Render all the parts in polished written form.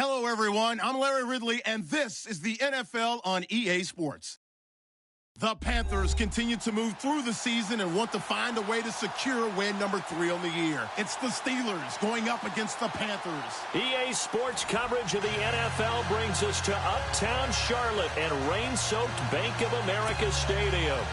Hello, everyone. I'm Larry Ridley, and this is the NFL on EA Sports. The Panthers continue to move through the season and want to find a way to secure win number 3 on the year. It's the Steelers going up against the Panthers. EA Sports coverage of the NFL brings us to Uptown Charlotte and rain-soaked Bank of America Stadium.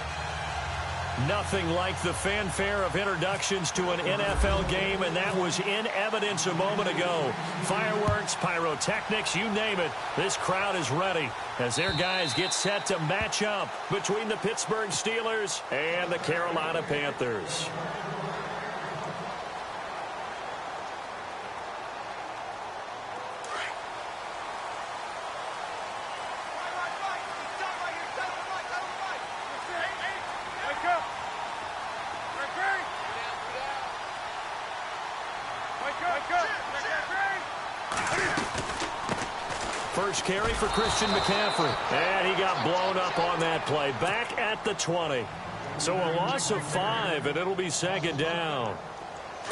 Nothing like the fanfare of introductions to an NFL game, and that was in evidence a moment ago. Fireworks, pyrotechnics, you name it. This crowd is ready as their guys get set to match up between the Pittsburgh Steelers and the Carolina Panthers. First carry for Christian McCaffrey. And he got blown up on that play. Back at the 20. So a loss of 5, and it'll be second down.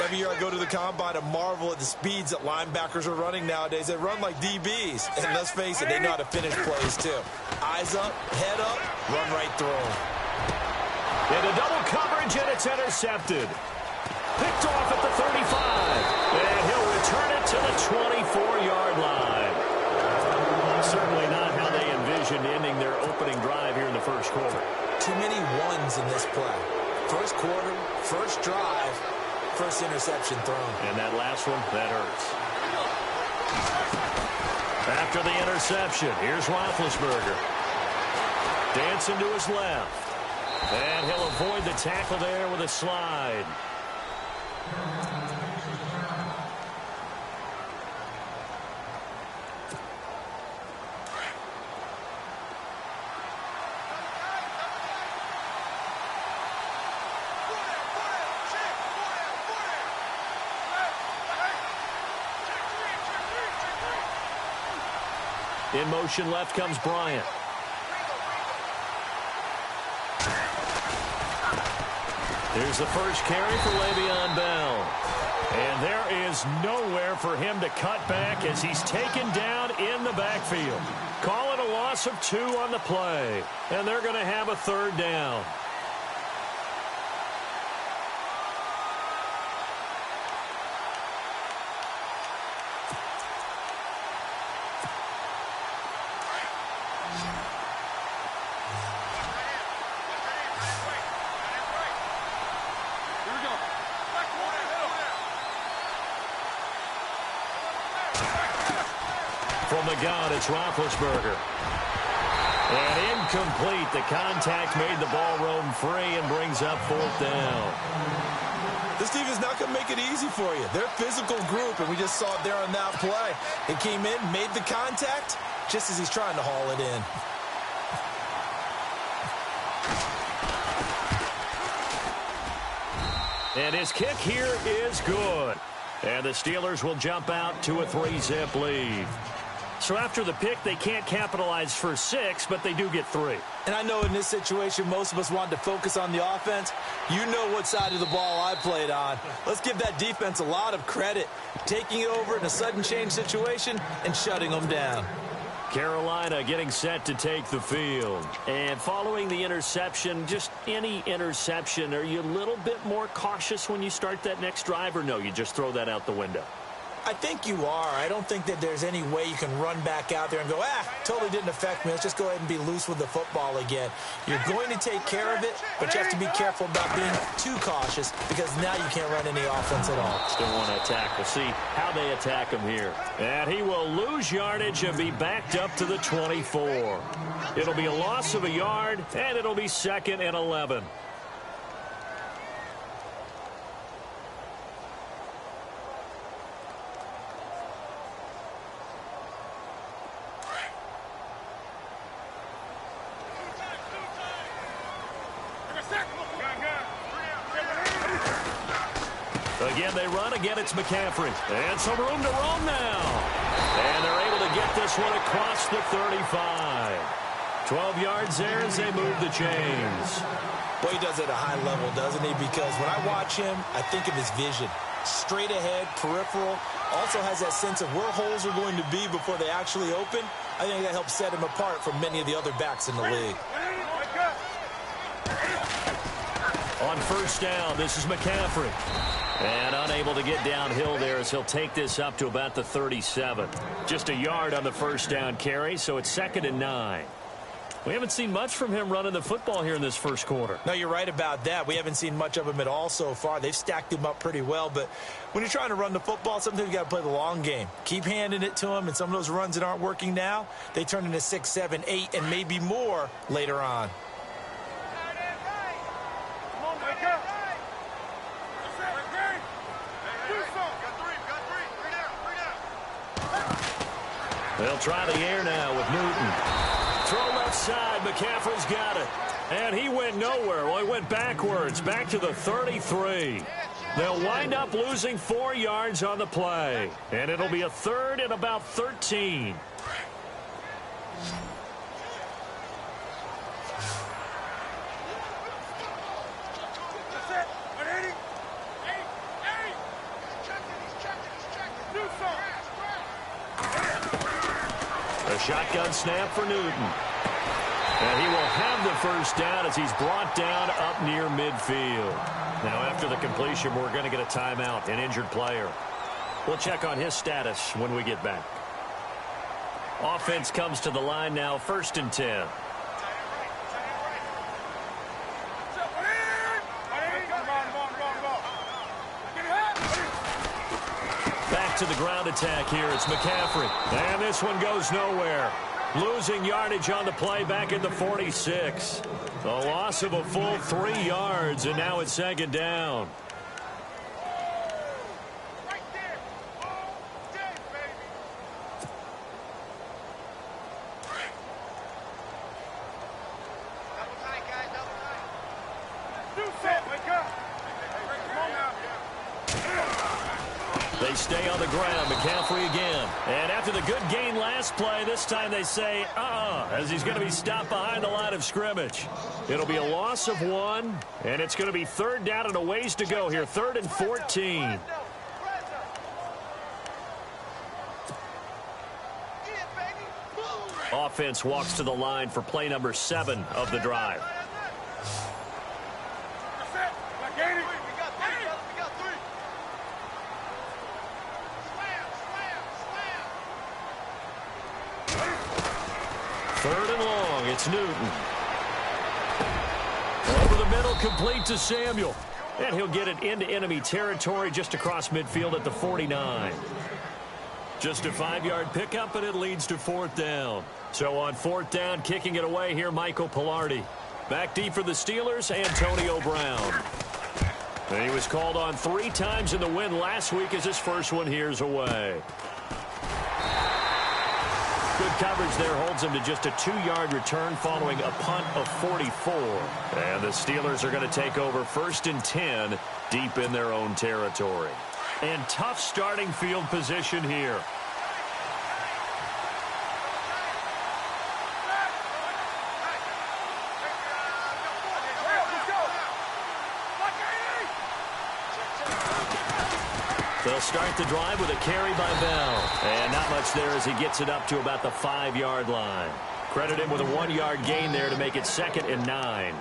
Every year I go to the combine and marvel at the speeds that linebackers are running nowadays. They run like DBs. And let's face it, they know how to finish plays too. Eyes up, head up, run right through them. Into double coverage, and it's intercepted. Picked off at the 35. And he'll return it to the 24-yard line. Certainly not how they envisioned ending their opening drive here in the first quarter. Too many ones in this play. First quarter, first drive, first interception thrown. And that last one, that hurts. After the interception, here's Roethlisberger. Dancing to his left. And he'll avoid the tackle there with a slide. In motion left comes Bryant. Here's the first carry for Le'Veon Bell. And there is nowhere for him to cut back as he's taken down in the backfield. Call it a loss of 2 on the play. And they're going to have a third down. From the gun, it's Roethlisberger. And incomplete. The contact made the ball roam free and brings up 4th down. This team is not going to make it easy for you. They're a physical group, and we just saw it there on that play. They came in, made the contact, just as he's trying to haul it in. And his kick here is good. And the Steelers will jump out to a 3-zip lead. So after the pick, they can't capitalize for 6, but they do get 3. And I know in this situation, most of us want to focus on the offense. You know what side of the ball I played on. Let's give that defense a lot of credit. Taking it over in a sudden change situation and shutting them down. Carolina getting set to take the field. And following the interception, just any interception, are you a little bit more cautious when you start that next drive, or no, you just throw that out the window? I think you are. I don't think that there's any way you can run back out there and go, totally didn't affect me. Let's just go ahead and be loose with the football again. You're going to take care of it, but you have to be careful about being too cautious because now you can't run any offense at all. Still want to attack. We'll see how they attack him here. And he will lose yardage and be backed up to the 24. It'll be a loss of a yard, and it'll be 2nd and 11. Again, they run. Again, it's McCaffrey. And some room to roam now. And they're able to get this one across the 35. 12 yards there as they move the chains. Well, he does it at a high level, doesn't he? Because when I watch him, I think of his vision. Straight ahead, peripheral, also has that sense of where holes are going to be before they actually open. I think that helps set him apart from many of the other backs in the league. On first down, this is McCaffrey. And unable to get downhill there as he'll take this up to about the 37. Just a yard on the first down carry, so it's 2nd and 9. We haven't seen much from him running the football here in this first quarter. No, you're right about that. We haven't seen much of him at all so far. They've stacked him up pretty well, but when you're trying to run the football, sometimes you got to play the long game. Keep handing it to him, and some of those runs that aren't working now, they turn into 6, 7, 8, and maybe more later on. They'll try the air now with Newton. Throw left side. McCaffrey's got it. And he went nowhere. Well, he went backwards, back to the 33. They'll wind up losing 4 yards on the play. And it'll be a 3rd and about 13. A shotgun snap for Newton. And he will have the first down as he's brought down up near midfield. Now, after the completion, we're going to get a timeout, an injured player. We'll check on his status when we get back. Offense comes to the line now, 1st and 10. Back to the ground attack here. It's McCaffrey. And this one goes nowhere. Losing yardage on the play back in the 46. A loss of a full 3 yards, and now it's 2nd down. They stay on the ground. McCaffrey again. And after the good gain last play, this time they say, as he's going to be stopped behind the line of scrimmage. It'll be a loss of 1, and it's going to be 3rd down and a ways to go here. 3rd and 14. Offense walks to the line for play number 7 of the drive. Third and long, it's Newton. Over the middle, complete to Samuel. And he'll get it into enemy territory just across midfield at the 49. Just a 5-yard pickup, and it leads to 4th down. So on 4th down, kicking it away here, Michael Pilardi. Back deep for the Steelers, Antonio Brown. And he was called on 3 times in the win last week as his first one here's away. Good coverage there holds him to just a 2-yard return following a punt of 44. And the Steelers are going to take over 1st and 10 deep in their own territory. And tough starting field position here. They'll start the drive with a carry by Bell. And not much there as he gets it up to about the 5-yard line. Credit him with a 1-yard gain there to make it 2nd and 9.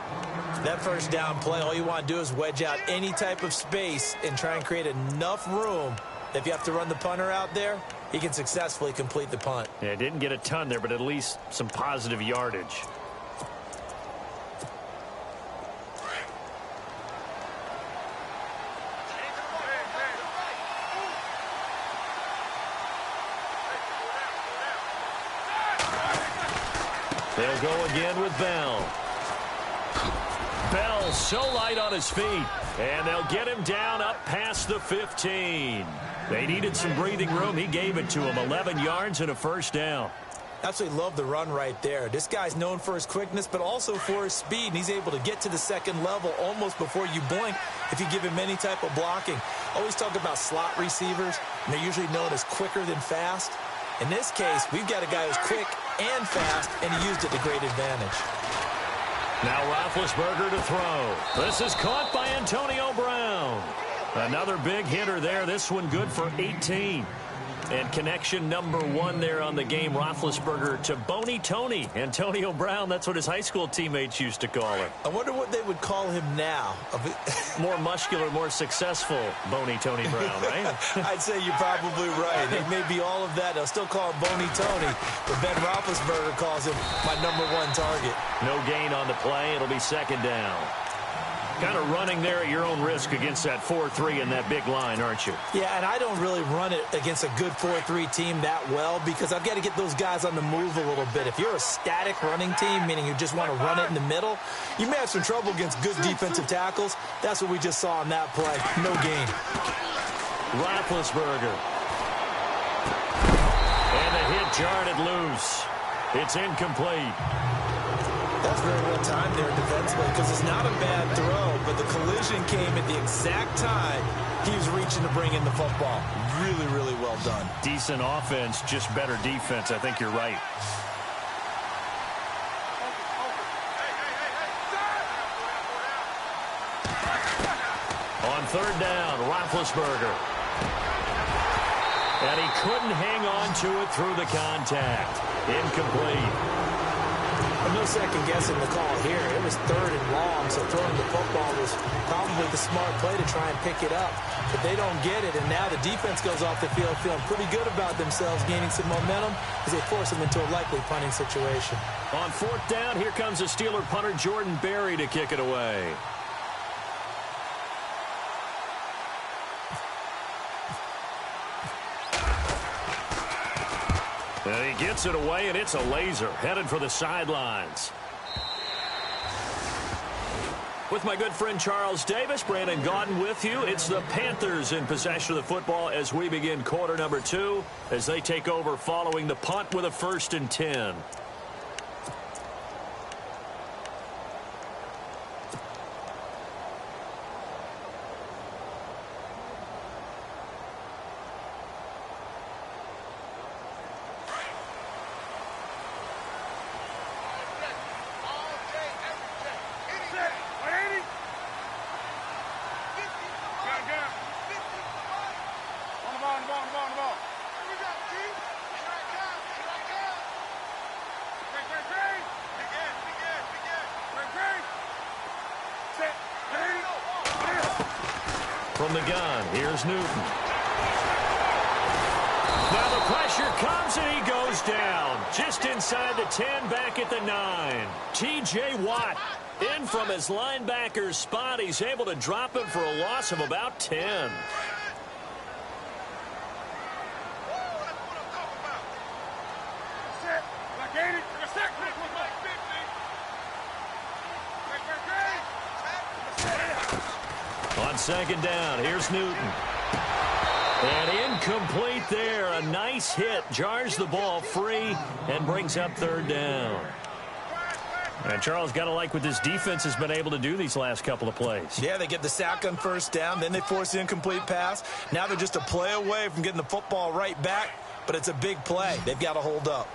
That first down play, all you want to do is wedge out any type of space and try and create enough room that if you have to run the punter out there, he can successfully complete the punt. Yeah, didn't get a ton there, but at least some positive yardage. They'll go again with Bell. Bell so light on his feet. And they'll get him down up past the 15. They needed some breathing room. He gave it to him. 11 yards and a first down. Absolutely love the run right there. This guy's known for his quickness, but also for his speed. And he's able to get to the 2nd level almost before you blink if you give him any type of blocking. Always talk about slot receivers, and they're usually known as quicker than fast. In this case, we've got a guy who's quick and fast, and he used it to great advantage. Now Roethlisberger to throw. This is caught by Antonio Brown. Another big hitter there. This one good for 18. And connection number 1 there on the game, Roethlisberger to Boney Tony. Antonio Brown, that's what his high school teammates used to call him. I wonder what they would call him now. More muscular, more successful Boney Tony Brown, right? I'd say you're probably right. It may be all of that. They'll still call him Boney Tony, but Ben Roethlisberger calls him my number 1 target. No gain on the play. It'll be second down. Kind of running there at your own risk against that 4-3 and that big line, aren't you? Yeah, and I don't really run it against a good 4-3 team that well because I've got to get those guys on the move a little bit. If you're a static running team, meaning you just want to run it in the middle, you may have some trouble against good defensive tackles. That's what we just saw on that play. No gain. Roethlisberger. And the hit jarred it loose. It's incomplete. That's very well timed there defensively because it's not a bad throw, but the collision came at the exact time he was reaching to bring in the football. Really, really well done. Decent offense, just better defense. I think you're right. On third down, Roethlisberger. And he couldn't hang on to it through the contact. Incomplete. No second guessing the call here. It was third and long, so throwing the football was probably the smart play to try and pick it up. But they don't get it, and now the defense goes off the field feeling pretty good about themselves, gaining some momentum as they force them into a likely punting situation. On fourth down, here comes a Steeler punter, Jordan Berry, to kick it away. And he gets it away, and it's a laser headed for the sidelines. With my good friend Charles Davis, Brandon Gaudin with you. It's the Panthers in possession of the football as we begin quarter number 2 as they take over following the punt with a 1st and 10. From the gun, here's Newton. Now the pressure comes and he goes down. Just inside the 10, back at the 9. T.J. Watt in from his linebacker's spot. He's able to drop him for a loss of about 10. On second down, here's Newton. And incomplete there. A nice hit. Jars the ball free and brings up third down. And Charles, got to like what this defense has been able to do these last couple of plays. Yeah, they get the sack on first down, then they force the incomplete pass. Now they're just a play away from getting the football right back, but it's a big play. They've got to hold up.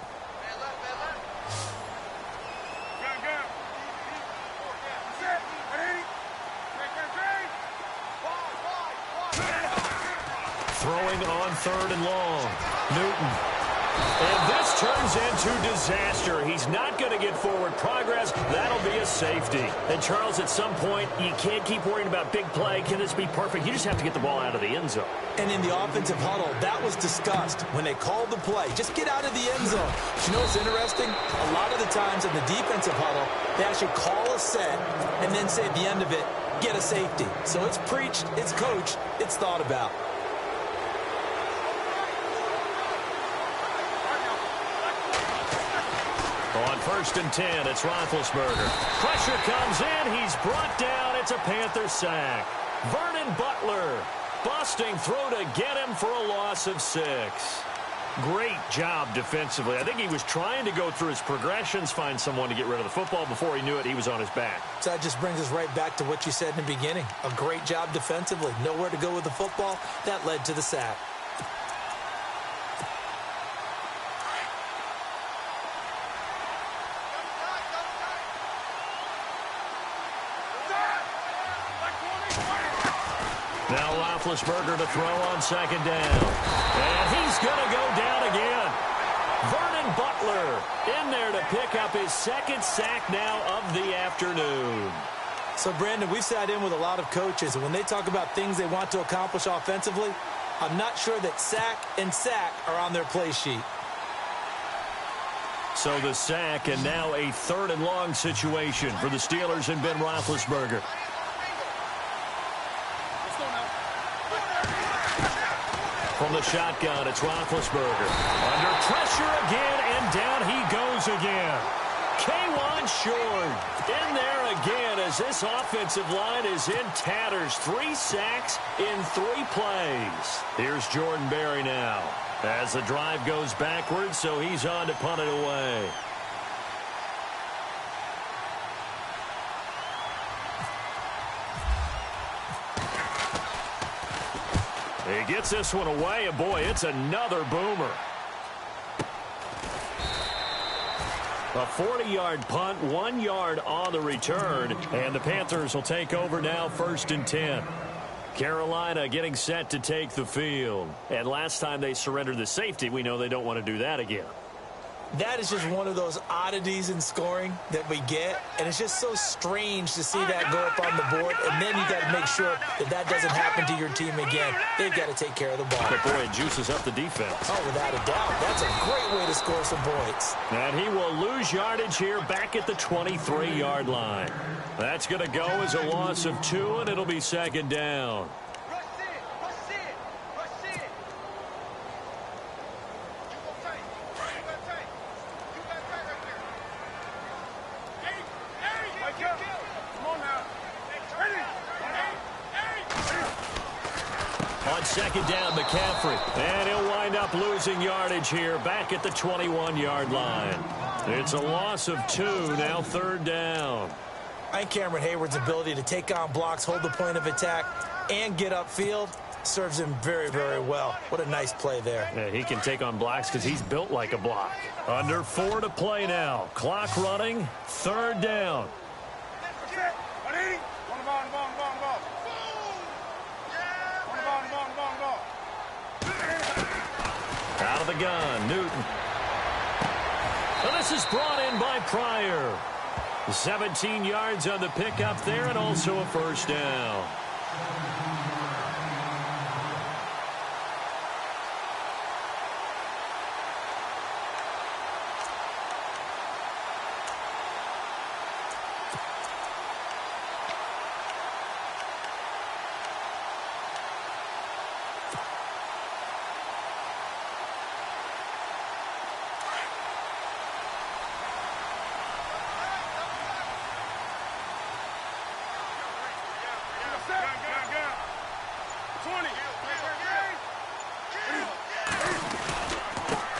Throwing on third and long. Newton. And this turns into disaster. He's not going to get forward progress. That'll be a safety. And Charles, at some point, you can't keep worrying about big play. Can this be perfect? You just have to get the ball out of the end zone. And in the offensive huddle, that was discussed when they called the play. Just get out of the end zone. But you know what's interesting? A lot of the times in the defensive huddle, they actually call a set and then say at the end of it, get a safety. So it's preached, it's coached, it's thought about. On 1st and 10, it's Roethlisberger. Pressure comes in. He's brought down. It's a Panther sack. Vernon Butler busting through to get him for a loss of 6. Great job defensively. I think he was trying to go through his progressions, find someone to get rid of the football. Before he knew it, he was on his back. So that just brings us right back to what you said in the beginning. A great job defensively. Nowhere to go with the football. That led to the sack. Now Roethlisberger to throw on second down. And he's going to go down again. Vernon Butler in there to pick up his second sack now of the afternoon. So, Brandon, we've sat in with a lot of coaches, and when they talk about things they want to accomplish offensively, I'm not sure that sack and sack are on their play sheet. So the sack, and now a 3rd and long situation for the Steelers and Ben Roethlisberger. From the shotgun, it's Roethlisberger. Under pressure again, and down he goes again. K'Wan Short in there again as this offensive line is in tatters. 3 sacks in 3 plays. Here's Jordan Berry now as the drive goes backwards, so he's on to punt it away. He gets this one away, and boy, it's another boomer. A 40-yard punt, 1 yard on the return, and the Panthers will take over now 1st and 10. Carolina getting set to take the field. And last time they surrendered the safety, we know they don't want to do that again. That is just one of those oddities in scoring that we get, and it's just so strange to see that go up on the board, and then you got to make sure that that doesn't happen to your team again. They've got to take care of the ball. But boy, it juices up the defense. Oh, without a doubt. That's a great way to score some points. And he will lose yardage here back at the 23-yard line. That's going to go as a loss of 2, and it'll be 2nd down. On 2nd down, McCaffrey. And he'll wind up losing yardage here back at the 21-yard line. It's a loss of 2, now 3rd down. I think Cameron Hayward's ability to take on blocks, hold the point of attack, and get upfield serves him very, very well. What a nice play there. Yeah, he can take on blocks because he's built like a block. Under 4 to play now. Clock running, 3rd down. Out of the gun, Newton. And this is brought in by Pryor. 17 yards on the pickup there, and also a 1st down.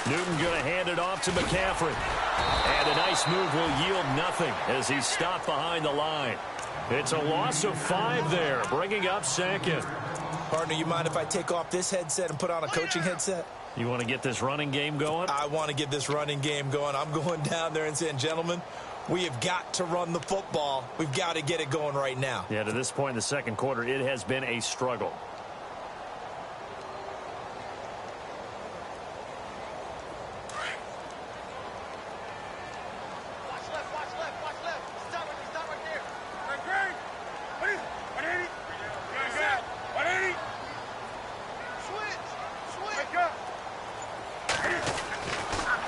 Newton going to hand it off to McCaffrey. And a nice move will yield nothing as he's stopped behind the line. It's a loss of 5 there, bringing up 2nd. Partner, you mind if I take off this headset and put on a coaching headset? You want to get this running game going? I want to get this running game going. I'm going down there and saying, gentlemen, we have got to run the football. We've got to get it going right now. Yeah, to this point in the 2nd quarter, it has been a struggle.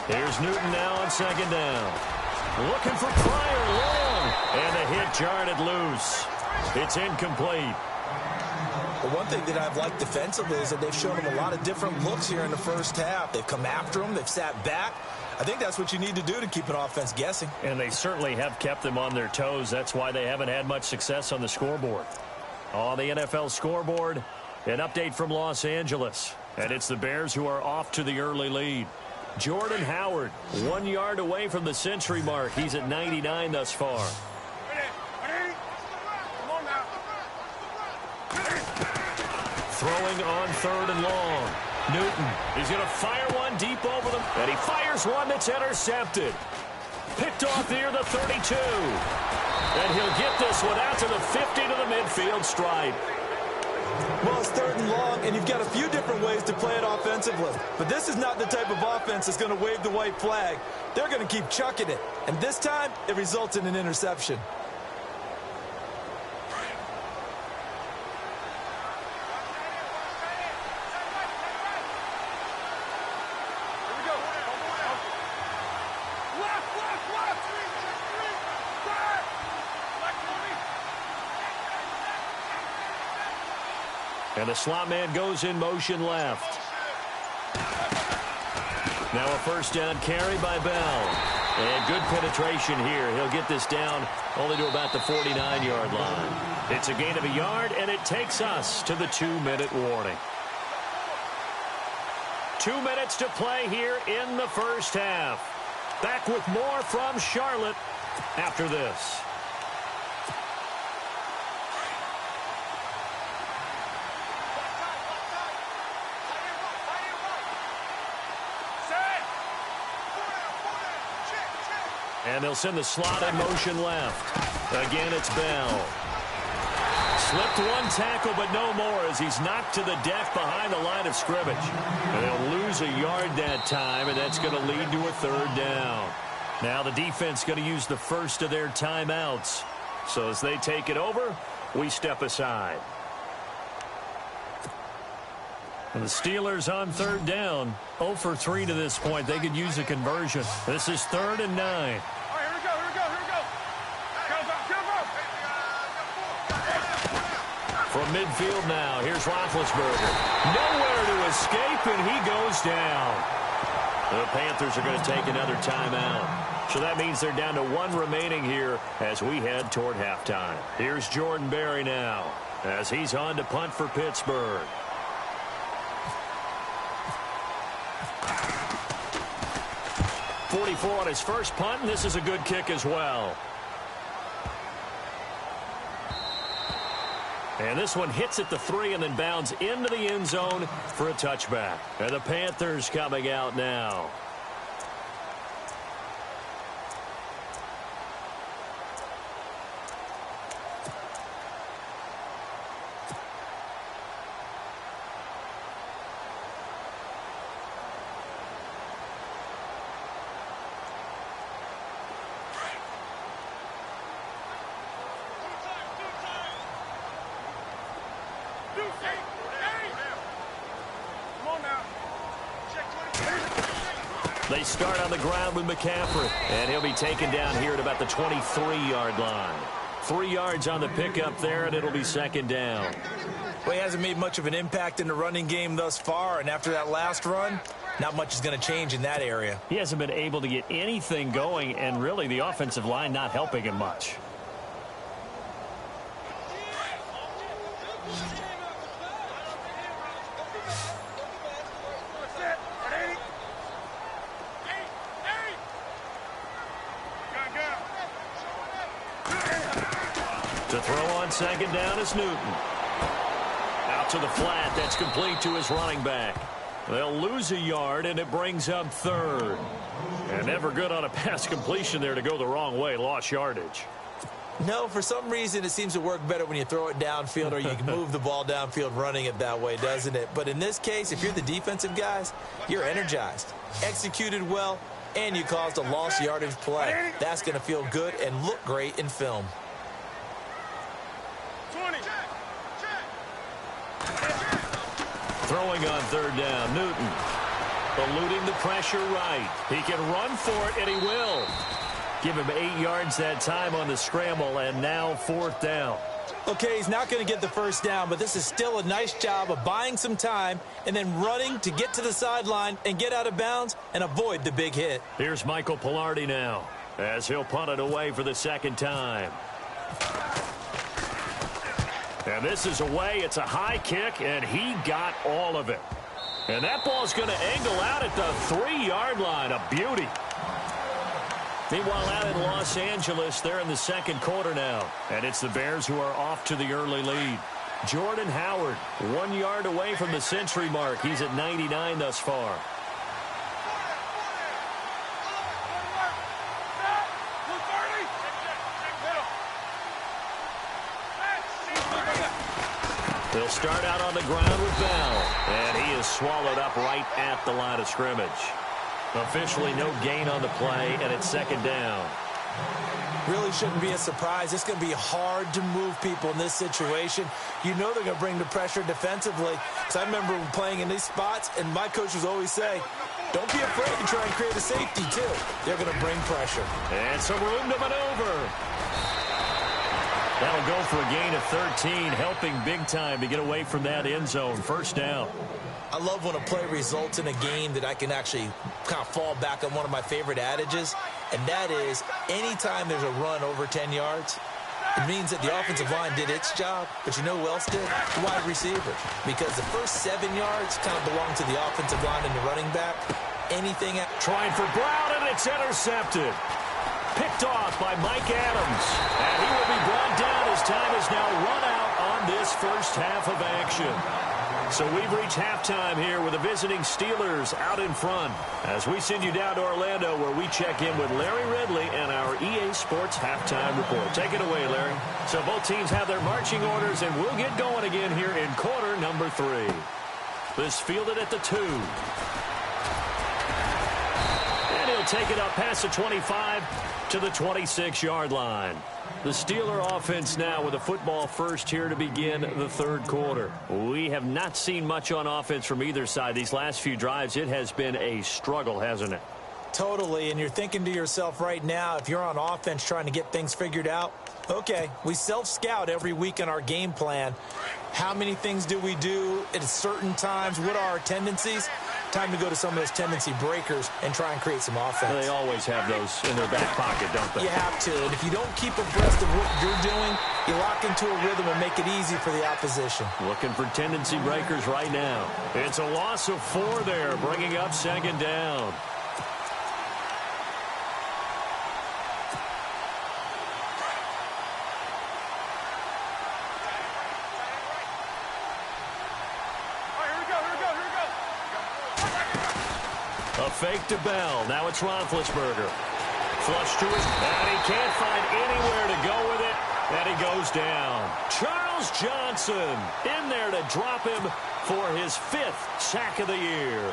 Here's Newton now on 2nd down. Looking for Pryor long. And the hit jarred it loose. It's incomplete. Well, one thing that I've liked defensively is that they've shown him a lot of different looks here in the 1st half. They've come after him. They've sat back. I think that's what you need to do to keep an offense guessing. And they certainly have kept them on their toes. That's why they haven't had much success on the scoreboard. On the NFL scoreboard, an update from Los Angeles. And it's the Bears who are off to the early lead. Jordan Howard, 1 yard away from the century mark. He's at 99 thus far. Throwing on 3rd and long. Newton, he's going to fire one deep over them. And he fires one that's intercepted. Picked off near the 32. And he'll get this one out to the 50 to the midfield stripe. Well, it's 3rd and long, and you've got a few different ways to play it offensively. But this is not the type of offense that's going to wave the white flag. They're going to keep chucking it. And this time, it results in an interception. And the slot man goes in motion left. Now a first down carry by Bell. And good penetration here. He'll get this down only to about the 49-yard line. It's a gain of a yard, and it takes us to the 2-minute warning. 2 minutes to play here in the first half. Back with more from Charlotte after this. And they'll send the slot in motion left. Again, it's Bell. Slipped one tackle, but no more as he's knocked to the deck behind the line of scrimmage. And they'll lose a yard that time, and that's going to lead to a 3rd down. Now the defense going to use the first of their timeouts. So as they take it over, we step aside. And the Steelers on 3rd down. 0 for 3 to this point. They could use a conversion. This is 3rd and 9. From midfield now, here's Roethlisberger. Nowhere to escape, and he goes down. The Panthers are going to take another timeout. So that means they're down to 1 remaining here as we head toward halftime. Here's Jordan Berry now as he's on to punt for Pittsburgh. .44 on his first punt, and this is a good kick as well. And this one hits at the 3 and then bounds into the end zone for a touchback. And the Panthers coming out now. They start on the ground with McCaffrey, and he'll be taken down here at about the 23-yard line. 3 yards on the pickup there, and it'll be 2nd down. Well, he hasn't made much of an impact in the running game thus far, and after that last run, not much is going to change in that area. He hasn't been able to get anything going, and really the offensive line not helping him much. To throw on 2nd down is Newton. Out to the flat. That's complete to his running back. They'll lose a yard, and it brings up 3rd. And never good on a pass completion there to go the wrong way. Lost yardage. No, for some reason it seems to work better when you throw it downfield or you can move the ball downfield running it that way, doesn't it? But in this case, if you're the defensive guys, you're energized, executed well, and you caused a lost yardage play. That's going to feel good and look great in film. Throwing on 3rd down, Newton. Eluding the pressure right. He can run for it, and he will. Give him 8 yards that time on the scramble, and now 4th down. Okay, he's not going to get the first down, but this is still a nice job of buying some time and then running to get to the sideline and get out of bounds and avoid the big hit. Here's Michael Pilardi now as he'll punt it away for the 2nd time. And this is away. It's a high kick, and he got all of it. And that ball's going to angle out at the 3-yard line. A beauty. Meanwhile, out in Los Angeles, they're in the 2nd quarter now. And it's the Bears who are off to the early lead. Jordan Howard, 1 yard away from the century mark. He's at 99 thus far. They'll start out on the ground with Bell. And he is swallowed up right at the line of scrimmage. Officially no gain on the play, and it's second down. Really shouldn't be a surprise. It's going to be hard to move people in this situation. You know they're going to bring the pressure defensively. Because I remember playing in these spots, and my coaches always say, don't be afraid to try and create a safety, too. They're going to bring pressure. And some room to maneuver. That'll go for a gain of 13, helping big time to get away from that end zone. First down. I love when a play results in a game that I can actually kind of fall back on one of my favorite adages, and that is anytime there's a run over 10 yards, it means that the offensive line did its job, but you know who else did? The wide receiver. Because the first 7 yards kind of belong to the offensive line and the running back. Anything... Trying for Brown, and it's intercepted. Picked off by Mike Adams. And he will be brought down as time is now run out on this first half of action. So we've reached halftime here with the visiting Steelers out in front as we send you down to Orlando where we check in with Larry Ridley and our EA Sports Halftime Report. Take it away, Larry. So both teams have their marching orders, and we'll get going again here in quarter number 3. This fielded at the 2. And he'll take it up past the 25 to the 26-yard line. The Steeler offense now with a football first here to begin the third quarter. We have not seen much on offense from either side. These last few drives, it has been a struggle, hasn't it? Totally, and you're thinking to yourself right now, if you're on offense trying to get things figured out, okay, we self-scout every week in our game plan. How many things do we do at certain times? What are our tendencies? Time to go to some of those tendency breakers and try and create some offense. They always have those in their back pocket, don't they? You have to, and if you don't keep abreast of what you're doing, you lock into a rhythm and make it easy for the opposition. Looking for tendency breakers right now. It's a loss of 4 there, bringing up second down. A fake to Bell. Now it's Roethlisberger. Flush to his... And he can't find anywhere to go with it. And he goes down. Charles Johnson in there to drop him for his 5th sack of the year.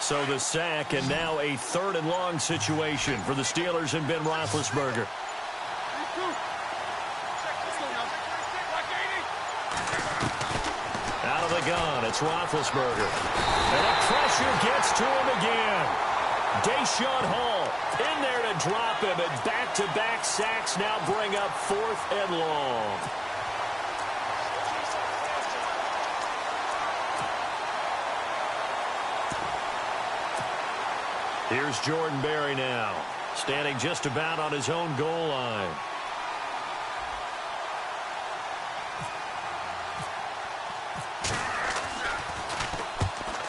So the sack, and now a 3rd and long situation for the Steelers and Ben Roethlisberger. Out of the gun, it's Roethlisberger. And the pressure gets to him again. Deshaun Hall in there to drop him, and back-to-back sacks now bring up 4th and long. Here's Jordan Berry now, standing just about on his own goal line.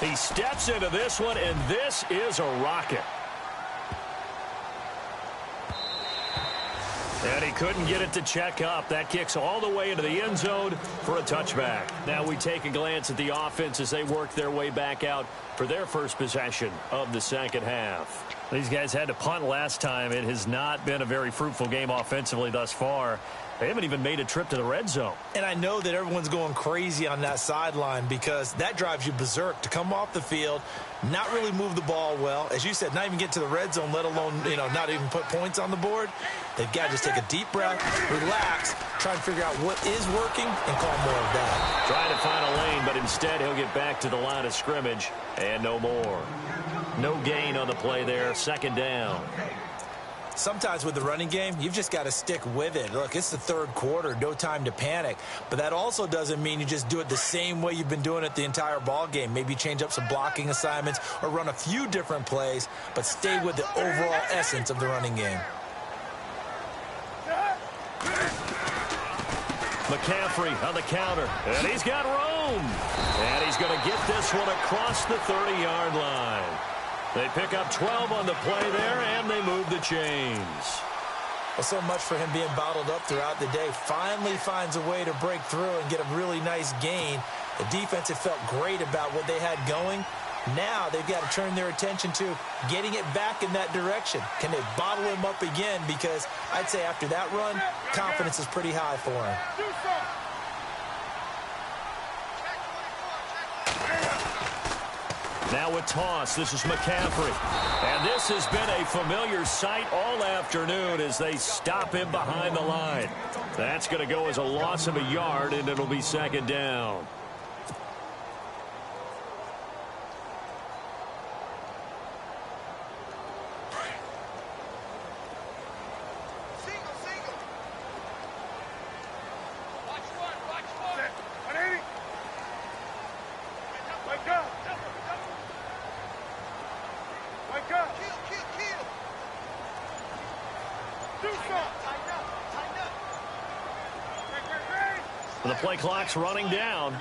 He steps into this one, and this is a rocket. And he couldn't get it to check up. That kicks all the way into the end zone for a touchback. Now we take a glance at the offense as they work their way back out for their first possession of the second half. These guys had to punt last time. It has not been a very fruitful game offensively thus far. They haven't even made a trip to the red zone. And I know that everyone's going crazy on that sideline because that drives you berserk to come off the field, not really move the ball well. As you said, not even get to the red zone, let alone, not even put points on the board. They've got to just take a deep breath, relax, try and figure out what is working and call more of that. Trying to find a lane, but instead he'll get back to the line of scrimmage and no more. No gain on the play there, second down. Sometimes with the running game, you've just got to stick with it. Look, it's the third quarter, no time to panic. But that also doesn't mean you just do it the same way you've been doing it the entire ball game. Maybe change up some blocking assignments or run a few different plays, but stay with the overall essence of the running game. McCaffrey on the counter, and he's got room. And he's going to get this one across the 30-yard line. They pick up 12 on the play there, and they move the chains. Well, so much for him being bottled up throughout the day. Finally finds a way to break through and get a really nice gain. The defense had felt great about what they had going. Now they've got to turn their attention to getting it back in that direction. Can they bottle him up again? Because I'd say after that run, confidence is pretty high for him. Now a toss. This is McCaffrey. And this has been a familiar sight all afternoon as they stop him behind the line. That's going to go as a loss of a yard, and it'll be second down. The play clock's running down.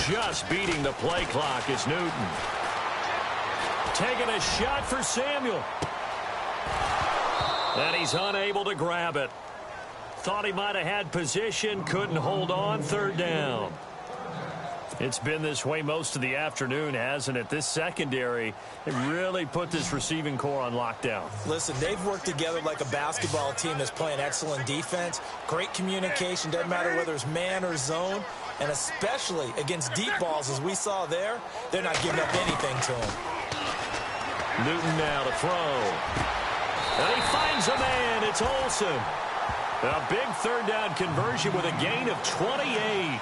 Just beating the play clock is Newton. Taking a shot for Samuel. And he's unable to grab it. Thought he might have had position, couldn't hold on, third down. It's been this way most of the afternoon, hasn't it? This secondary, it really put this receiving core on lockdown. Listen, they've worked together like a basketball team that's playing excellent defense. Great communication, doesn't matter whether it's man or zone. And especially against deep balls, as we saw there, they're not giving up anything to him. Newton now to throw. And he finds a man. It's Olsen. A big third down conversion with a gain of 28.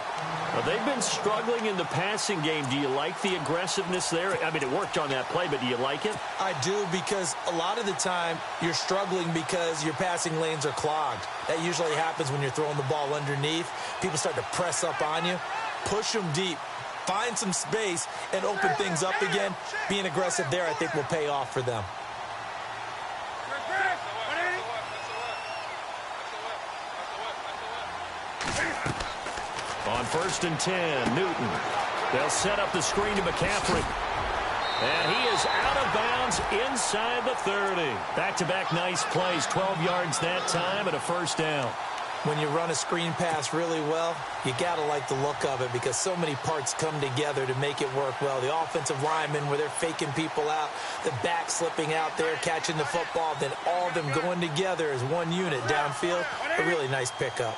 They've been struggling in the passing game. Do you like the aggressiveness there? I mean, it worked on that play, but do you like it? I do, because a lot of the time you're struggling because your passing lanes are clogged. That usually happens when you're throwing the ball underneath. People start to press up on you. Push them deep. Find some space and open things up again. Being aggressive there, I think, will pay off for them. On 1st and 10, Newton. They'll set up the screen to McCaffrey. And he is out of bounds inside the 30. Back-to-back nice plays, 12 yards that time and a first down. When you run a screen pass really well, you got to like the look of it because so many parts come together to make it work well. The offensive linemen, where they're faking people out, the back slipping out there, catching the football, then all of them going together as one unit downfield. A really nice pickup.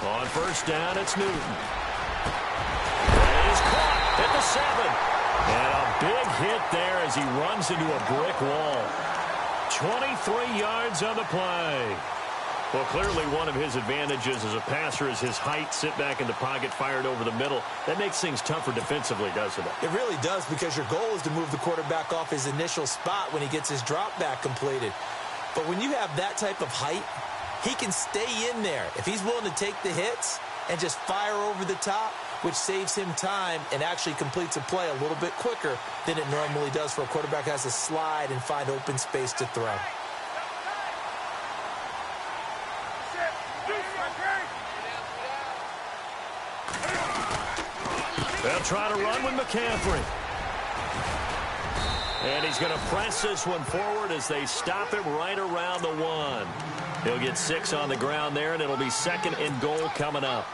On 1st down, it's Newton. And he's caught at the 7. And a big hit there as he runs into a brick wall. 23 yards on the play. Well, clearly one of his advantages as a passer is his height. Sit back in the pocket, fired over the middle. That makes things tougher defensively, doesn't it? It really does, because your goal is to move the quarterback off his initial spot when he gets his drop back completed. But when you have that type of height, he can stay in there if he's willing to take the hits and just fire over the top, which saves him time and actually completes a play a little bit quicker than it normally does for a quarterback who has to slide and find open space to throw. They'll try to run with McCaffrey. And he's going to press this one forward as they stop him right around the 1. He'll get 6 on the ground there, and it'll be 2nd and goal coming up.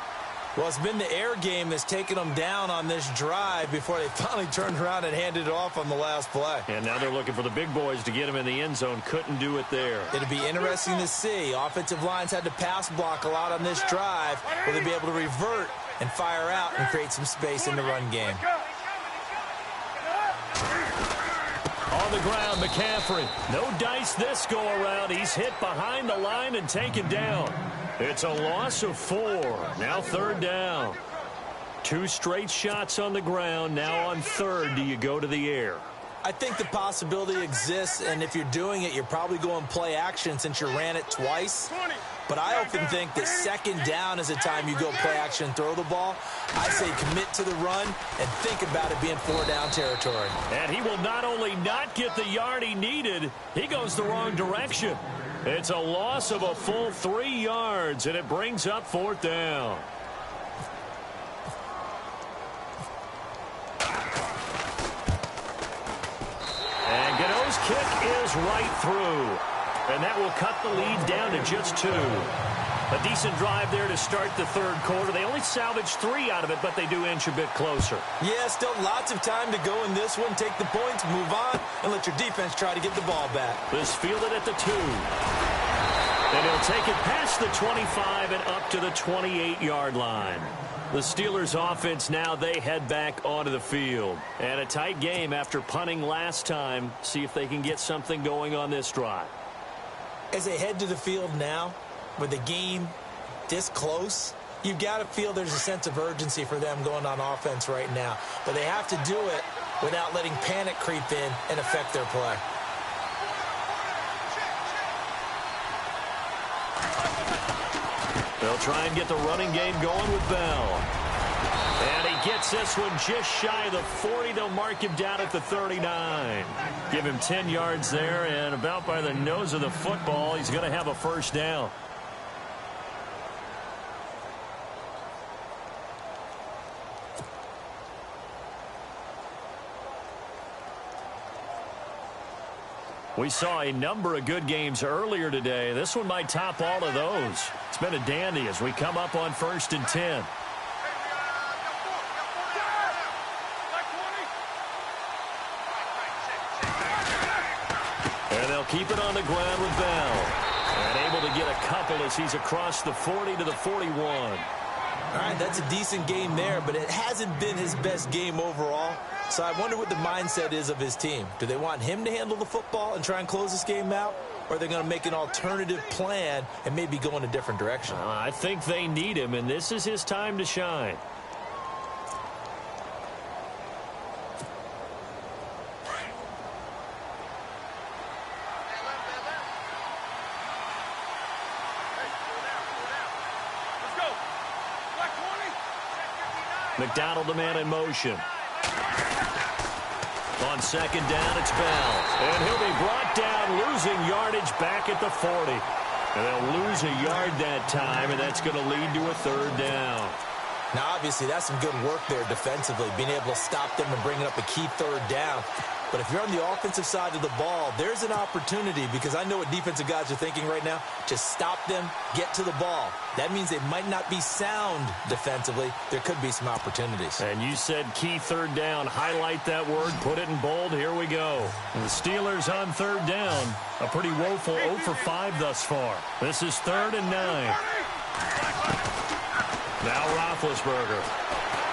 Well, it's been the air game that's taken them down on this drive before they finally turned around and handed it off on the last play. And now they're looking for the big boys to get him in the end zone. Couldn't do it there. It'll be interesting to see. Offensive lines had to pass block a lot on this drive. Will they be able to revert and fire out and create some space in the run game? On the ground, McCaffrey. No dice this go-around. He's hit behind the line and taken down. It's a loss of 4. Now 3rd down. 2 straight shots on the ground. Now on 3rd, do you go to the air? I think the possibility exists, and if you're doing it, you're probably going play action since you ran it twice. But I often think that second down is the time you go play action and throw the ball. I say commit to the run and think about it being 4-down territory. And he will not only not get the yard he needed, he goes the wrong direction. It's a loss of a full 3 yards, and it brings up 4th down. And Gano's kick is right through. And that will cut the lead down to just 2. A decent drive there to start the third quarter. They only salvaged 3 out of it, but they do inch a bit closer. Yeah, still lots of time to go in this one. Take the points, move on, and let your defense try to get the ball back. This fielded at the 2. And he'll take it past the 25 and up to the 28-yard line. The Steelers offense now, they head back onto the field. And a tight game after punting last time. See if they can get something going on this drive. As they head to the field now, with the game this close, you've got to feel there's a sense of urgency for them going on offense right now. But they have to do it without letting panic creep in and affect their play. They'll try and get the running game going with Bell. And he gets this one just shy of the 40. They'll mark him down at the 39. Give him 10 yards there, and about by the nose of the football, he's going to have a first down. We saw a number of good games earlier today. This one might top all of those. It's been a dandy as we come up on 1st and 10. And they'll keep it on the ground with Bell. And able to get a couple as he's across the 40 to the 41. All right, that's a decent game there, but it hasn't been his best game overall. So I wonder what the mindset is of his team. Do they want him to handle the football and try and close this game out? Or are they going to make an alternative plan and maybe go in a different direction? I think they need him, and this is his time to shine. McDonald, the man in motion. On second down, it's Bell. And he'll be brought down, losing yardage back at the 40. And they'll lose a yard that time, and that's going to lead to a 3rd down. Now, obviously, that's some good work there defensively, being able to stop them and bringing up a key 3rd down. But if you're on the offensive side of the ball, there's an opportunity, because I know what defensive guys are thinking right now. Just stop them, get to the ball. That means they might not be sound defensively. There could be some opportunities. And you said key 3rd down. Highlight that word. Put it in bold. Here we go. And the Steelers on 3rd down. A pretty woeful 0 for 5 thus far. This is 3rd and 9. Now Roethlisberger.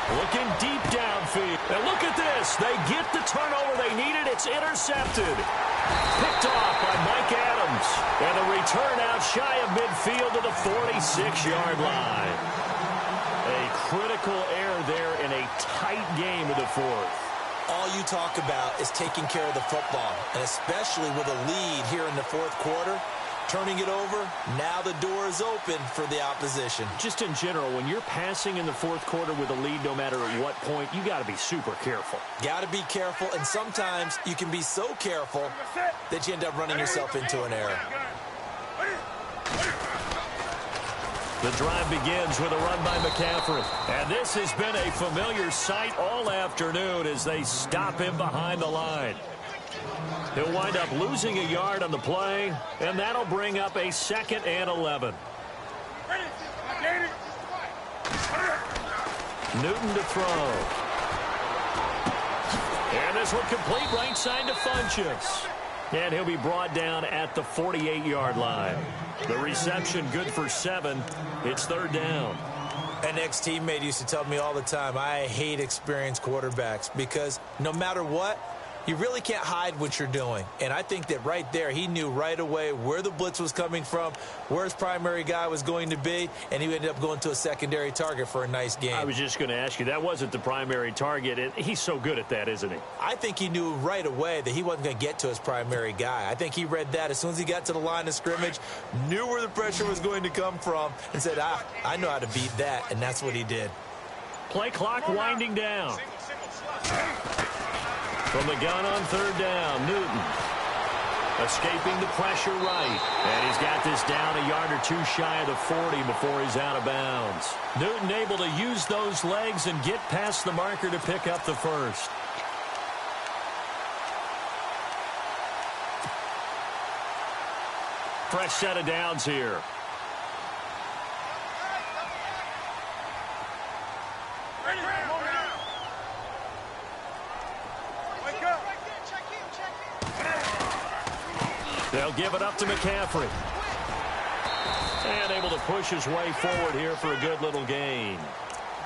Looking deep downfield. And look at this. They get the turnover they needed. It's intercepted. Picked off by Mike Adams. And the return out shy of midfield to the 46-yard line. A critical error there in a tight game of the 4th. All you talk about is taking care of the football, and especially with a lead here in the 4th quarter. Turning it over, now the door is open for the opposition. Just in general, when you're passing in the 4th quarter with a lead, no matter at what point, you got to be super careful. Got to be careful, and sometimes you can be so careful that you end up running yourself into an error. The drive begins with a run by McCaffrey. And this has been a familiar sight all afternoon as they stop him behind the line. He'll wind up losing a yard on the play, and that'll bring up a 2nd and 11. Newton to throw. And this one complete right side to Funchess. And he'll be brought down at the 48-yard line. The reception good for 7. It's 3rd down. An ex-teammate used to tell me all the time, I hate experienced quarterbacks because no matter what, You really can't hide what you're doing. And I think that right there, he knew right away where the blitz was coming from, where his primary guy was going to be, and he ended up going to a secondary target for a nice game. I was just going to ask you, that wasn't the primary target. He's so good at that, isn't he? I think he knew right away that he wasn't going to get to his primary guy. I think he read that as soon as he got to the line of scrimmage, knew where the pressure was going to come from, and said, I know how to beat that, and that's what he did. Play clock winding down. From the gun on third down, Newton escaping the pressure right. And he's got this down a yard or two shy of the 40 before he's out of bounds. Newton able to use those legs and get past the marker to pick up the first. Fresh set of downs here. They'll give it up to McCaffrey. And able to push his way forward here for a good little gain.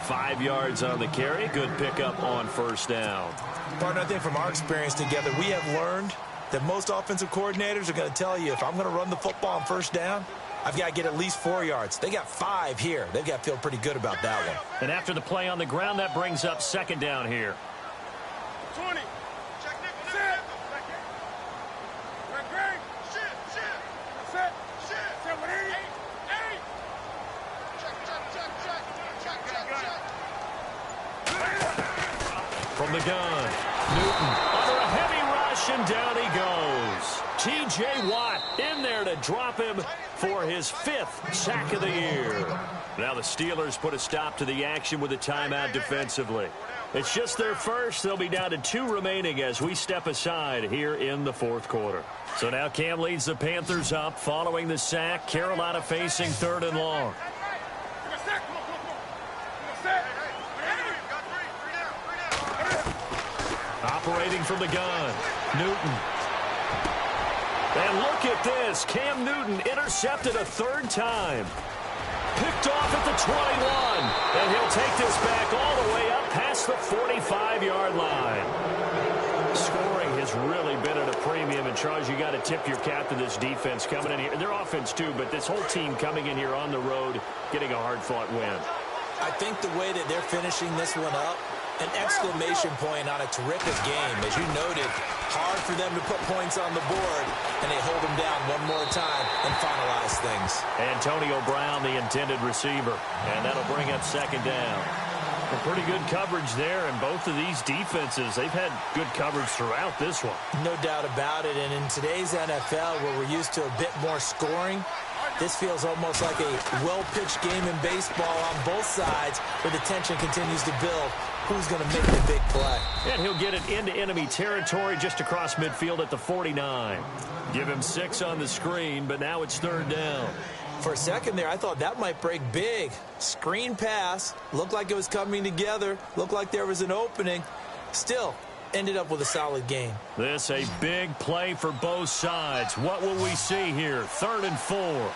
5 yards on the carry. Good pickup on first down. Partner, I think from our experience together, we have learned that most offensive coordinators are going to tell you, if I'm going to run the football on first down, I've got to get at least 4 yards. They got 5 here. They've got to feel pretty good about that one. And after the play on the ground, that brings up second down here. 20. From the gun, Newton under a heavy rush, and down he goes. T.J. Watt in there to drop him for his 5th sack of the year. Now the Steelers put a stop to the action with a timeout defensively. It's just their first. They'll be down to 2 remaining as we step aside here in the 4th quarter. So now Cam leads the Panthers up following the sack. Carolina facing 3rd and long. Operating from the gun, Newton. And look at this. Cam Newton intercepted a 3rd time. Picked off at the 21. And he'll take this back all the way up past the 45-yard line. Scoring has really been at a premium. And, Charles, you got to tip your cap to this defense coming in here. Their offense, too, but this whole team coming in here on the road, getting a hard-fought win. I think the way that they're finishing this one up, an exclamation point on a terrific game. As you noted, hard for them to put points on the board, and they hold them down one more time and finalize things. Antonio Brown, the intended receiver, and that'll bring up second down. A pretty good coverage there, and both of these defenses, they've had good coverage throughout this one. No doubt about it, and in today's NFL, where we're used to a bit more scoring, this feels almost like a well-pitched game in baseball on both sides, where the tension continues to build. Who's going to make the big play? And he'll get it into enemy territory just across midfield at the 49. Give him 6 on the screen, but now it's 3rd down. For a second there, I thought that might break big. Screen pass. Looked like it was coming together. Looked like there was an opening. Still, ended up with a solid game. This a big play for both sides. What will we see here? 3rd and 4.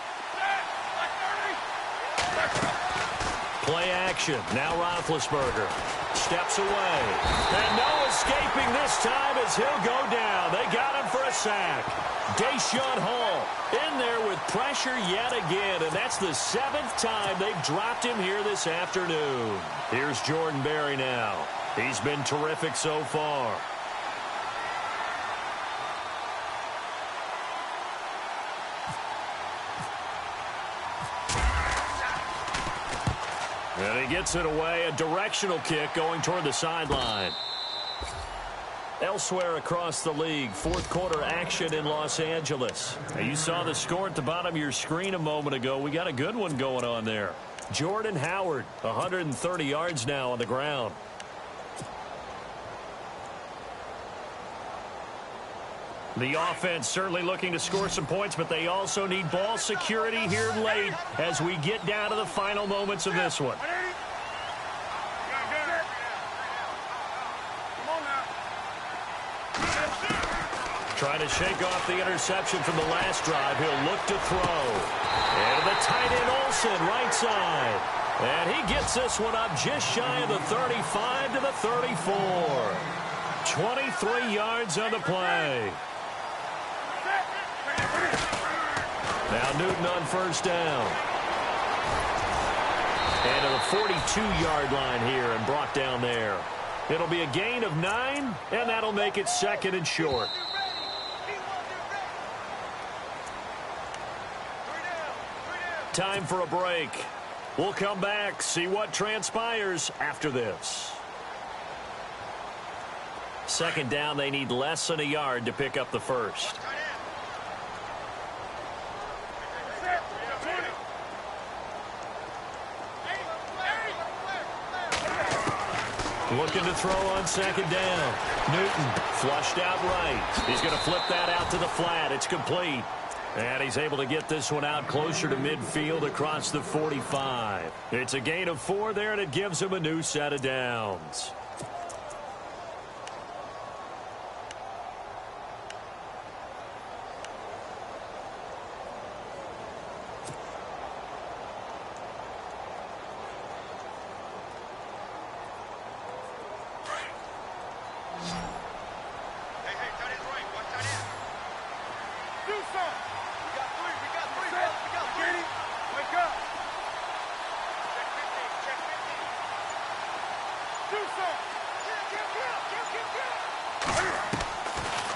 Play action. Now Roethlisberger steps away. And no escaping this time as he'll go down. They got him for a sack. Deshaun Hall in there with pressure yet again. And that's the 7th time they've dropped him here this afternoon. Here's Jordan Berry now. He's been terrific so far. And he gets it away, a directional kick going toward the sideline. Elsewhere across the league, 4th quarter action in Los Angeles. Now, you saw the score at the bottom of your screen a moment ago. We got a good one going on there. Jordan Howard, 130 yards now on the ground. The offense certainly looking to score some points, but they also need ball security here late as we get down to the final moments of this one. Trying to shake off the interception from the last drive. He'll look to throw. And the tight end Olsen, right side. And he gets this one up just shy of the 35 to the 34. 23 yards on the play. Now Newton on first down. And to the 42-yard line here and brought down there. It'll be a gain of 9, and that'll make it 2nd and short. Time for a break. We'll come back, see what transpires after this. 2nd down, they need less than a yard to pick up the first. Looking to throw on 2nd down. Newton flushed out right. He's going to flip that out to the flat. It's complete. And he's able to get this one out closer to midfield across the 45. It's a gain of 4 there, and it gives him a new set of downs.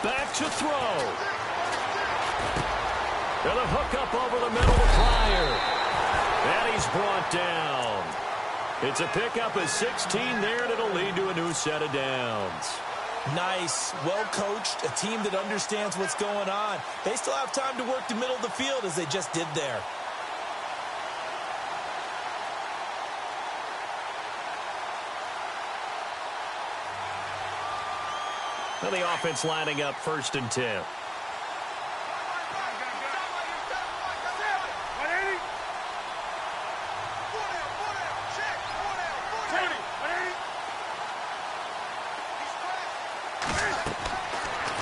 Back to throw. And a hook up over the middle to Pryor. And he's brought down. It's a pickup of 16 there, and it'll lead to a new set of downs. Nice, well-coached, a team that understands what's going on. They still have time to work the middle of the field as they just did there. Well, the offense lining up 1st and 10.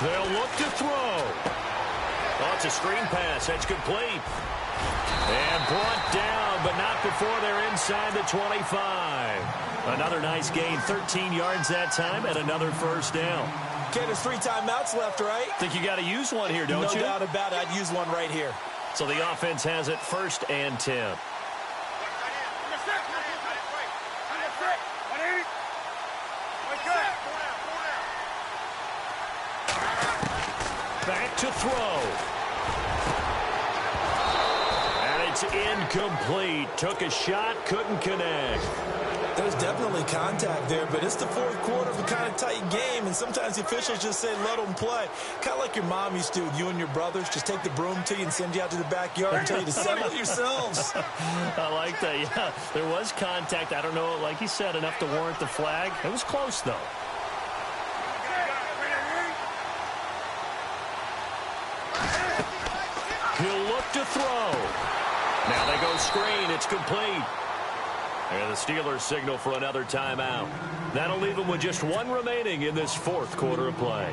They'll look to throw. Oh, it's a screen pass. That's complete. And brought down, but not before they're inside the 25. Another nice gain, 13 yards that time, and another first down. Okay, there's 3 timeouts left, right? Think you got to use one here, don't you? No doubt about it. I'd use one right here. So the offense has it 1st and 10. Back to throw. And it's incomplete. Took a shot, couldn't connect. There's definitely contact there, but it's the 4th quarter of a kind of tight game, and sometimes the officials just say, let them play. Kind of like your mom used to with you and your brothers. Just take the broom to you and send you out to the backyard and tell you to settle it yourselves. I like that, yeah. There was contact. I don't know, like you said, enough to warrant the flag. It was close, though. He'll look to throw. Now they go screen. It's complete. And the Steelers signal for another timeout. That'll leave them with just 1 remaining in this 4th quarter of play.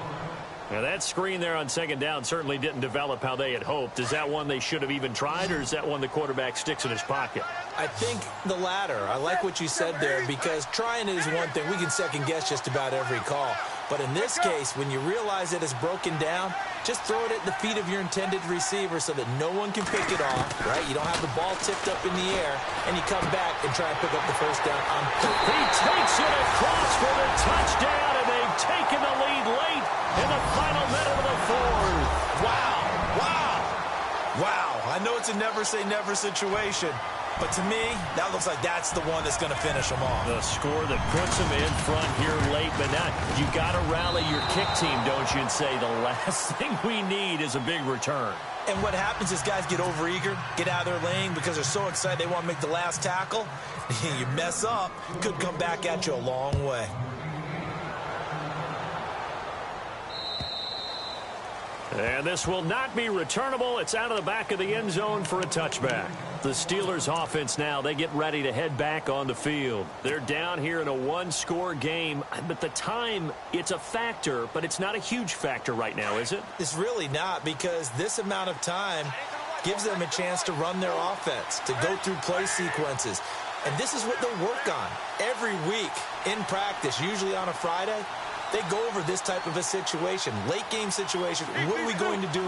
Now that screen there on 2nd down certainly didn't develop how they had hoped. Is that one they should have even tried, or is that one the quarterback sticks in his pocket? I think the latter. I like what you said there, because trying it is one thing. We can second guess just about every call. But in this case, when you realize that it's broken down, just throw it at the feet of your intended receiver so that no one can pick it off, right? You don't have the ball tipped up in the air, and you come back and try and pick up the first down. He takes it across for the touchdown, and they've taken the lead late in the final minute of the 4th. Wow, wow, wow. I know it's a never-say-never situation, but to me, that looks like that's the one that's going to finish them off. The score that puts them in front here late, but now you got to rally your kick team, don't you, and say the last thing we need is a big return. And what happens is guys get overeager, get out of their lane because they're so excited they want to make the last tackle. You mess up, could come back at you a long way. And this will not be returnable. It's out of the back of the end zone for a touchback. The Steelers offense now, they get ready to head back on the field. They're down here in a 1-score game, but the time, it's a factor, but it's not a huge factor right now, is it? It's really not, because this amount of time gives them a chance to run their offense, to go through play sequences. And this is what they'll work on every week in practice, usually on a Friday. They go over this type of a situation, late game situation. What are we going to do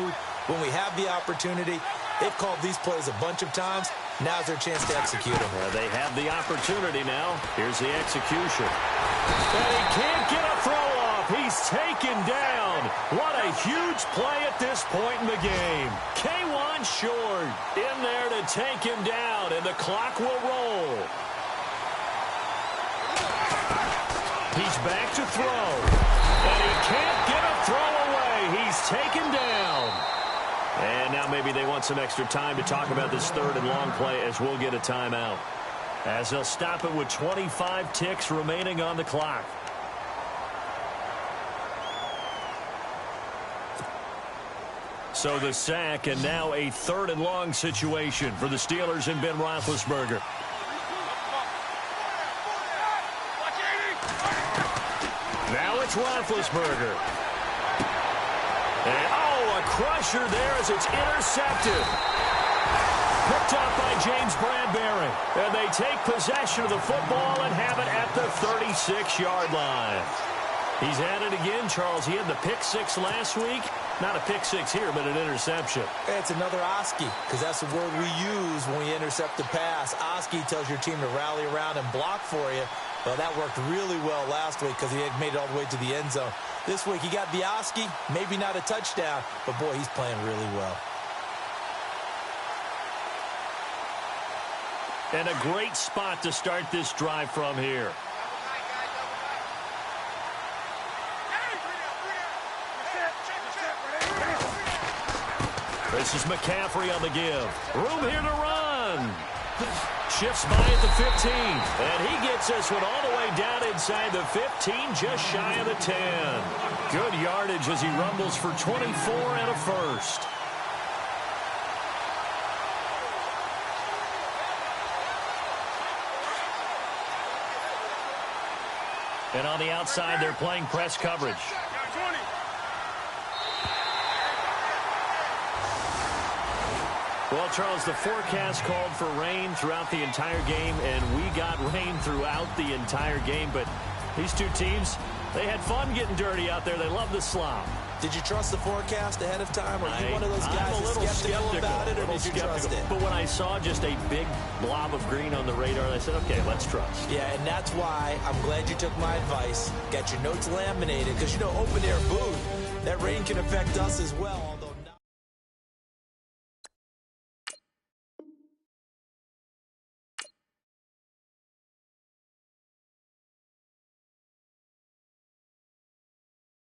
when we have the opportunity? They've called these plays a bunch of times. Now's their chance to execute them. They have the opportunity now. Here's the execution. And he can't get a throw off. He's taken down. What a huge play at this point in the game. K1 Short in there to take him down, and the clock will roll. He's back to throw. And he can't get a throw away. He's taken down. And now maybe they want some extra time to talk about this third and long play as we'll get a timeout. As they'll stop it with 25 ticks remaining on the clock. So the sack, and now a third and long situation for the Steelers and Ben Roethlisberger. Now it's Roethlisberger. And, oh, a crusher there as it's intercepted. Picked up by James Bradbury. And they take possession of the football and have it at the 36-yard line. He's at it again, Charles. He had the pick six last week. Not a pick six here, but an interception. It's another Oski, because that's the word we use when we intercept the pass. Oski tells your team to rally around and block for you. Well, that worked really well last week because he had made it all the way to the end zone. This week, he got the Oski, maybe not a touchdown, but, boy, he's playing really well. And a great spot to start this drive from here. This is McCaffrey on the give. Room here to run. Shifts by at the 15. And he gets this one all the way down inside the 15, just shy of the 10. Good yardage as he rumbles for 24 and a first. And on the outside, they're playing press coverage. Well, Charles, the forecast called for rain throughout the entire game, and we got rain throughout the entire game. But these two teams, they had fun getting dirty out there. They love the slop. Did you trust the forecast ahead of time? Or are you one of those guys that's skeptical about it, or did you trust it? But when I saw just a big blob of green on the radar, I said, okay, let's trust. Yeah, and that's why I'm glad you took my advice. Got your notes laminated, because, you know, open-air booth, that rain can affect us as well.